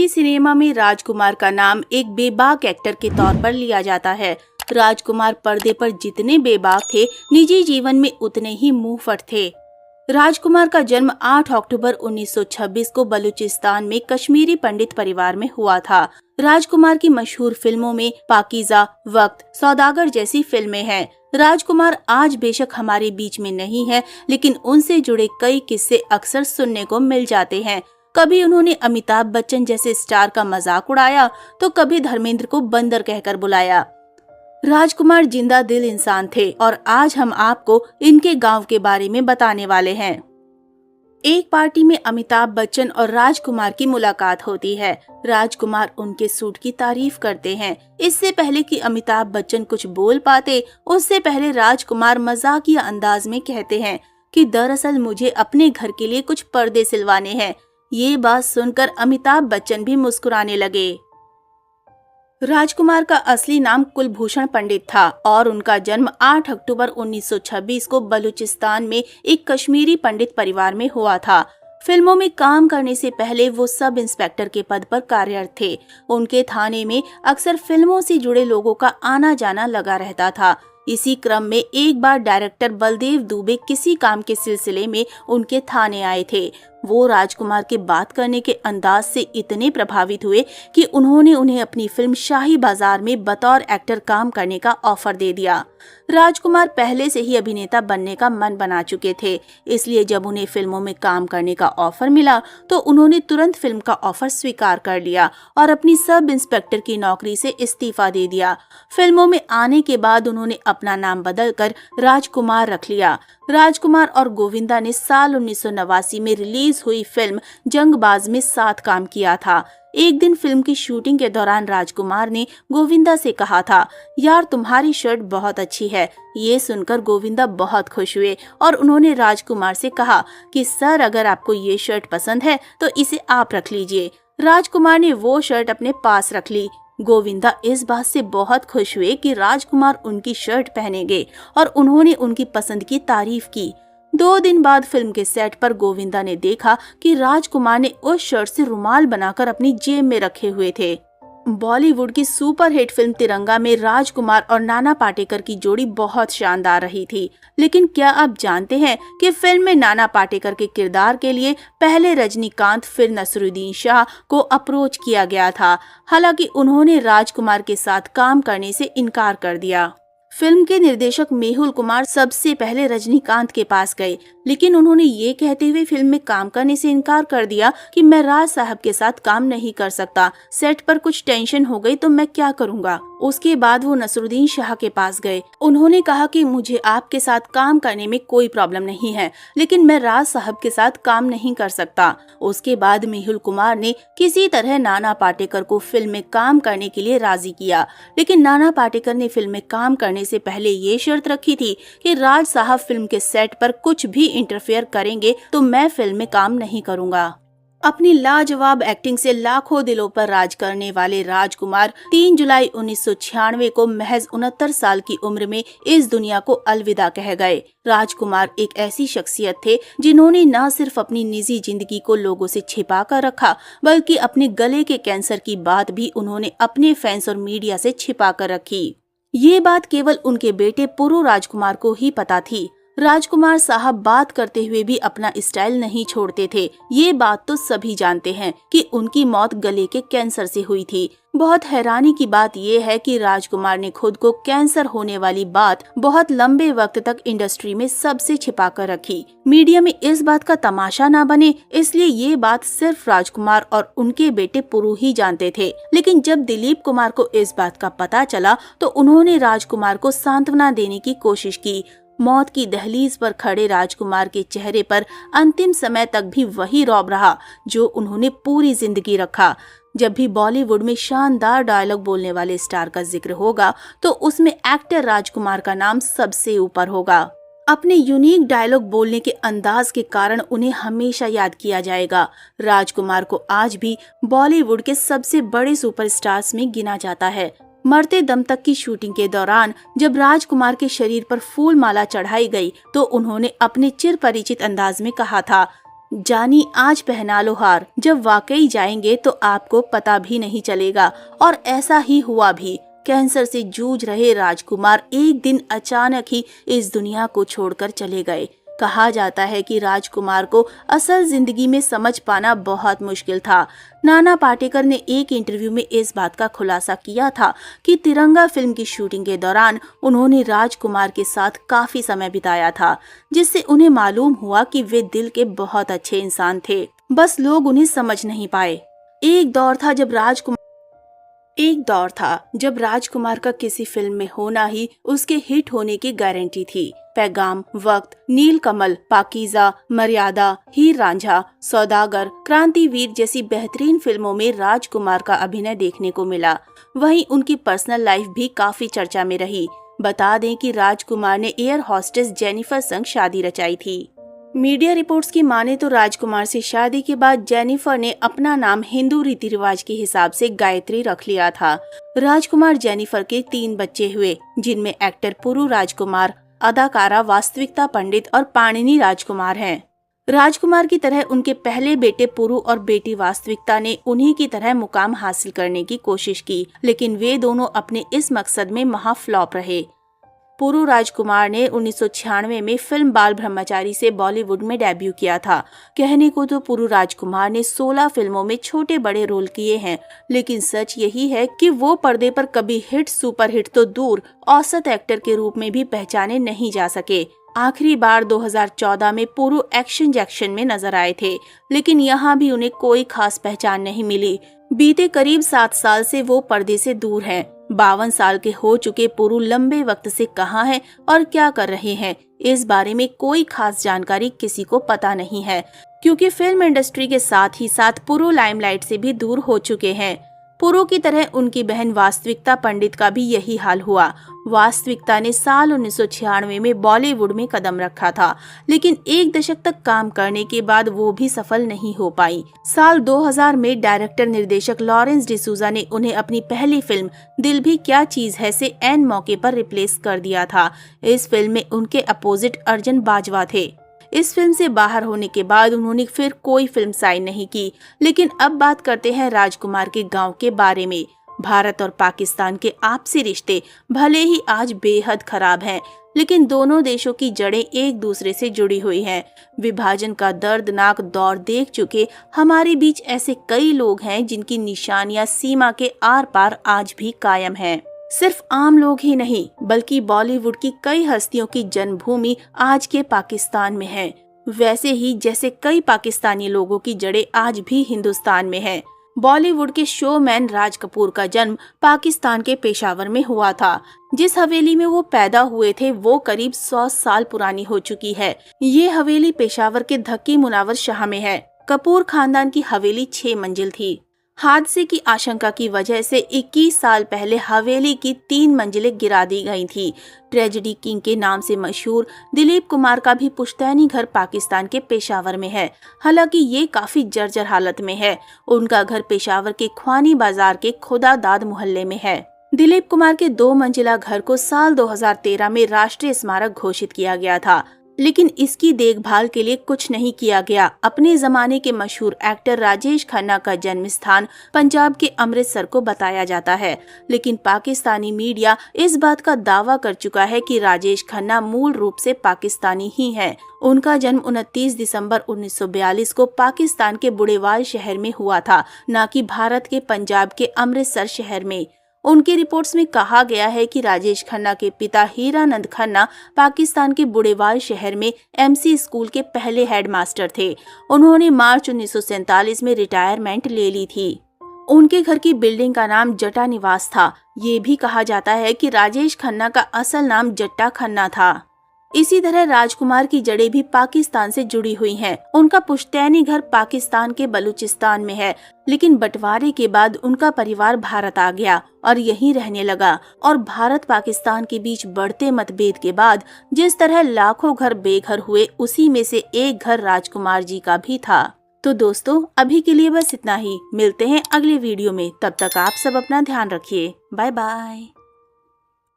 Hindi cinema में राजकुमार का नाम एक बेबाक एक्टर के तौर पर लिया जाता है। राजकुमार पर्दे पर जितने बेबाक थे, निजी जीवन में उतने ही मुंहफट थे। राजकुमार का जन्म 8 अक्टूबर 1926 को बलूचिस्तान में कश्मीरी पंडित परिवार में हुआ था। राजकुमार की मशहूर फिल्मों में पाकीज़ा, वक्त, सौदागर जैसी फिल्में हैं। राजकुमार आज बेशक हमारे बीच में नहीं है, लेकिन उनसे जुड़े कई किस्से अक्सर सुनने को मिल जाते हैं। कभी उन्होंने अमिताभ बच्चन जैसे स्टार का मजाक उड़ाया, तो कभी धर्मेंद्र को बंदर कहकर बुलाया। राजकुमार जिंदा दिल इंसान थे और आज हम आपको इनके गांव के बारे में बताने वाले हैं। एक पार्टी में अमिताभ बच्चन और राजकुमार की मुलाकात होती है। राजकुमार उनके सूट की तारीफ करते हैं। इससे पहले कि अमिताभ बच्चन कुछ बोल पाते, उससे पहले राजकुमार मजाकिया अंदाज में कहते हैं कि दरअसल मुझे अपने घर के लिए कुछ पर्दे सिलवाने हैं। ये बात सुनकर अमिताभ बच्चन भी मुस्कुराने लगे। राजकुमार का असली नाम कुलभूषण पंडित था और उनका जन्म 8 अक्टूबर 1926 को बलूचिस्तान में एक कश्मीरी पंडित परिवार में हुआ था। फिल्मों में काम करने से पहले वो सब इंस्पेक्टर के पद पर कार्यरत थे। उनके थाने में अक्सर फिल्मों से जुड़े लोगों का आना जाना लगा रहता था। इसी क्रम में एक बार डायरेक्टर बलदेव दुबे किसी काम के सिलसिले में उनके थाने आए थे। वो राजकुमार के बात करने के अंदाज से इतने प्रभावित हुए कि उन्होंने उन्हें अपनी फिल्म शाही बाजार में बतौर एक्टर काम करने का ऑफर दे दिया। राजकुमार पहले से ही अभिनेता बनने का मन बना चुके थे, इसलिए जब उन्हें फिल्मों में काम करने का ऑफर मिला तो उन्होंने तुरंत फिल्म का ऑफर स्वीकार कर लिया और अपनी सब इंस्पेक्टर की नौकरी से इस्तीफा दे दिया। फिल्मों में आने के बाद उन्होंने अपना नाम बदलकर राजकुमार रख लिया। राजकुमार और गोविंदा ने साल 1989 में रिलीज हुई फिल्म जंगबाज में साथ काम किया था। एक दिन फिल्म की शूटिंग के दौरान राजकुमार ने गोविंदा से कहा था, यार तुम्हारी शर्ट बहुत अच्छी है। ये सुनकर गोविंदा बहुत खुश हुए और उन्होंने राजकुमार से कहा कि सर, अगर आपको ये शर्ट पसंद है तो इसे आप रख लीजिए। राजकुमार ने वो शर्ट अपने पास रख ली। गोविंदा इस बात से बहुत खुश हुए कि राजकुमार उनकी शर्ट पहनेंगे और उन्होंने उनकी पसंद की तारीफ की। 2 दिन बाद फिल्म के सेट पर गोविंदा ने देखा कि राजकुमार ने उस शर्ट से रुमाल बनाकर अपनी जेब में रखे हुए थे। बॉलीवुड की सुपरहिट फिल्म तिरंगा में राजकुमार और नाना पाटेकर की जोड़ी बहुत शानदार रही थी। लेकिन क्या आप जानते हैं कि फिल्म में नाना पाटेकर के किरदार के लिए पहले रजनीकांत फिर नसरुद्दीन शाह को अप्रोच किया गया था। हालांकि उन्होंने राजकुमार के साथ काम करने से इनकार कर दिया। फिल्म के निर्देशक मेहुल कुमार सबसे पहले रजनीकांत के पास गए, लेकिन उन्होंने ये कहते हुए फिल्म में काम करने से इनकार कर दिया कि मैं राज साहब के साथ काम नहीं कर सकता। सेट पर कुछ टेंशन हो गई तो मैं क्या करूँगा। उसके बाद वो नसरुद्दीन शाह के पास गए। उन्होंने कहा कि मुझे आपके साथ काम करने में कोई प्रॉब्लम नहीं है, लेकिन मैं राज साहब के साथ काम नहीं कर सकता। उसके बाद मेहुल कुमार ने किसी तरह नाना पाटेकर को फिल्म में काम करने के लिए राजी किया, लेकिन नाना पाटेकर ने फिल्म में काम करने से पहले ये शर्त रखी थी कि राज साहब फिल्म के सेट पर कुछ भी इंटरफेयर करेंगे तो मैं फिल्म में काम नहीं करूँगा। अपनी लाजवाब एक्टिंग से लाखों दिलों पर राज करने वाले राजकुमार 3 जुलाई 1996 को महज 69 साल की उम्र में इस दुनिया को अलविदा कह गए। राजकुमार एक ऐसी शख्सियत थे जिन्होंने न सिर्फ अपनी निजी जिंदगी को लोगों से छिपा कर रखा, बल्कि अपने गले के कैंसर की बात भी उन्होंने अपने फैंस और मीडिया से छिपा कर रखी। ये बात केवल उनके बेटे पुरु राजकुमार को ही पता थी। राजकुमार साहब बात करते हुए भी अपना स्टाइल नहीं छोड़ते थे। ये बात तो सभी जानते हैं कि उनकी मौत गले के कैंसर से हुई थी। बहुत हैरानी की बात ये है कि राजकुमार ने खुद को कैंसर होने वाली बात बहुत लंबे वक्त तक इंडस्ट्री में सबसे छिपा कर रखी। मीडिया में इस बात का तमाशा ना बने, इसलिए ये बात सिर्फ राजकुमार और उनके बेटे पुरु ही जानते थे। लेकिन जब दिलीप कुमार को इस बात का पता चला तो उन्होंने राजकुमार को सांत्वना देने की कोशिश की। मौत की दहलीज पर खड़े राजकुमार के चेहरे पर अंतिम समय तक भी वही रौब रहा जो उन्होंने पूरी जिंदगी रखा। जब भी बॉलीवुड में शानदार डायलॉग बोलने वाले स्टार का जिक्र होगा तो उसमें एक्टर राजकुमार का नाम सबसे ऊपर होगा। अपने यूनिक डायलॉग बोलने के अंदाज के कारण उन्हें हमेशा याद किया जाएगा। राजकुमार को आज भी बॉलीवुड के सबसे बड़े सुपरस्टार्स में गिना जाता है। मरते दम तक की शूटिंग के दौरान जब राजकुमार के शरीर पर फूल माला चढ़ाई गई तो उन्होंने अपने चिर परिचित अंदाज में कहा था, जानी आज पहना लो हार, जब वाकई जाएंगे तो आपको पता भी नहीं चलेगा। और ऐसा ही हुआ भी। कैंसर से जूझ रहे राजकुमार एक दिन अचानक ही इस दुनिया को छोड़कर चले गए। कहा जाता है कि राजकुमार को असल जिंदगी में समझ पाना बहुत मुश्किल था। नाना पाटेकर ने एक इंटरव्यू में इस बात का खुलासा किया था कि तिरंगा फिल्म की शूटिंग के दौरान उन्होंने राजकुमार के साथ काफी समय बिताया था, जिससे उन्हें मालूम हुआ कि वे दिल के बहुत अच्छे इंसान थे, बस लोग उन्हें समझ नहीं पाए। एक दौर था जब राजकुमार का किसी फिल्म में होना ही उसके हिट होने की गारंटी थी। पैगाम, वक्त, नीलकमल, पाकीज़ा, मर्यादा, हीर रांझा, सौदागर, क्रांतिवीर जैसी बेहतरीन फिल्मों में राजकुमार का अभिनय देखने को मिला। वहीं उनकी पर्सनल लाइफ भी काफी चर्चा में रही। बता दें कि राजकुमार ने एयर हॉस्टेस जेनिफर संग शादी रचाई थी। मीडिया रिपोर्ट्स की माने तो राजकुमार से शादी के बाद जेनिफर ने अपना नाम हिंदू रीति रिवाज के हिसाब से गायत्री रख लिया था। राजकुमार जेनिफर के 3 बच्चे हुए, जिनमें एक्टर पुरु राजकुमार, अदाकारा वास्तविकता पंडित और पाणिनी राजकुमार हैं। राजकुमार की तरह उनके पहले बेटे पुरु और बेटी वास्तविकता ने उन्हीं की तरह मुकाम हासिल करने की कोशिश की, लेकिन वे दोनों अपने इस मकसद में महाफ्लॉप रहे। पुरु राजकुमार ने 1996 में फिल्म बाल ब्रह्मचारी से बॉलीवुड में डेब्यू किया था। कहने को तो पुरु राजकुमार ने 16 फिल्मों में छोटे बड़े रोल किए हैं, लेकिन सच यही है कि वो पर्दे पर कभी हिट सुपरहिट तो दूर औसत एक्टर के रूप में भी पहचाने नहीं जा सके। आखिरी बार 2014 में पुरु एक्शन जैक्शन में नजर आए थे, लेकिन यहाँ भी उन्हें कोई खास पहचान नहीं मिली। बीते करीब 7 साल से वो पर्दे से दूर हैं। 52 साल के हो चुके पुरु लंबे वक्त से कहाँ हैं और क्या कर रहे हैं, इस बारे में कोई खास जानकारी किसी को पता नहीं है, क्योंकि फिल्म इंडस्ट्री के साथ ही साथ पुरु लाइमलाइट से भी दूर हो चुके हैं। पुरु की तरह उनकी बहन वास्तविकता पंडित का भी यही हाल हुआ। वास्तविकता ने साल 1996 में बॉलीवुड में कदम रखा था, लेकिन 1 दशक तक काम करने के बाद वो भी सफल नहीं हो पाई। साल 2000 में डायरेक्टर निर्देशक लॉरेंस डिसूजा ने उन्हें अपनी पहली फिल्म दिल भी क्या चीज है से ऐन मौके पर रिप्लेस कर दिया था। इस फिल्म में उनके अपोजिट अर्जुन बाजवा थे। इस फिल्म से बाहर होने के बाद उन्होंने फिर कोई फिल्म साइन नहीं की। लेकिन अब बात करते हैं राजकुमार के गांव के बारे में। भारत और पाकिस्तान के आपसी रिश्ते भले ही आज बेहद खराब हैं, लेकिन दोनों देशों की जड़ें एक दूसरे से जुड़ी हुई हैं। विभाजन का दर्दनाक दौर देख चुके हमारे बीच ऐसे कई लोग हैं जिनकी निशानियां सीमा के आर पार आज भी कायम हैं। सिर्फ आम लोग ही नहीं, बल्कि बॉलीवुड की कई हस्तियों की जन्मभूमि आज के पाकिस्तान में है। वैसे ही जैसे कई पाकिस्तानी लोगों की जड़ें आज भी हिंदुस्तान में है। बॉलीवुड के शोमैन राज कपूर का जन्म पाकिस्तान के पेशावर में हुआ था। जिस हवेली में वो पैदा हुए थे वो करीब 100 साल पुरानी हो चुकी है। ये हवेली पेशावर के धक्की मुनावर शाह में है। कपूर खानदान की हवेली 6 मंजिल थी। हादसे की आशंका की वजह से 21 साल पहले हवेली की 3 मंजिलें गिरा दी गई थी। ट्रेजेडी किंग के नाम से मशहूर दिलीप कुमार का भी पुश्तैनी घर पाकिस्तान के पेशावर में है। हालांकि ये काफी जर्जर हालत में है। उनका घर पेशावर के ख्वानी बाजार के खुदादाद मोहल्ले में है। दिलीप कुमार के 2 मंजिला घर को साल 2013 में राष्ट्रीय स्मारक घोषित किया गया था, लेकिन इसकी देखभाल के लिए कुछ नहीं किया गया। अपने जमाने के मशहूर एक्टर राजेश खन्ना का जन्म स्थान पंजाब के अमृतसर को बताया जाता है, लेकिन पाकिस्तानी मीडिया इस बात का दावा कर चुका है कि राजेश खन्ना मूल रूप से पाकिस्तानी ही है। उनका जन्म 29 दिसंबर 1942 को पाकिस्तान के बुढ़ेवाल शहर में हुआ था, न कि भारत के पंजाब के अमृतसर शहर में। उनकी रिपोर्ट्स में कहा गया है कि राजेश खन्ना के पिता हीरानंद खन्ना पाकिस्तान के बुढ़ेवाल शहर में एमसी स्कूल के पहले हेडमास्टर थे। उन्होंने मार्च 1947 में रिटायरमेंट ले ली थी। उनके घर की बिल्डिंग का नाम जटा निवास था। ये भी कहा जाता है कि राजेश खन्ना का असल नाम जट्टा खन्ना था। इसी तरह राजकुमार की जड़ें भी पाकिस्तान से जुड़ी हुई हैं। उनका पुश्तैनी घर पाकिस्तान के बलूचिस्तान में है, लेकिन बंटवारे के बाद उनका परिवार भारत आ गया और यहीं रहने लगा। और भारत पाकिस्तान के बीच बढ़ते मतभेद के बाद जिस तरह लाखों घर बेघर हुए, उसी में से एक घर राजकुमार जी का भी था। तो दोस्तों, अभी के लिए बस इतना ही। मिलते हैं अगले वीडियो में। तब तक आप सब अपना ध्यान रखिए। Bye bye.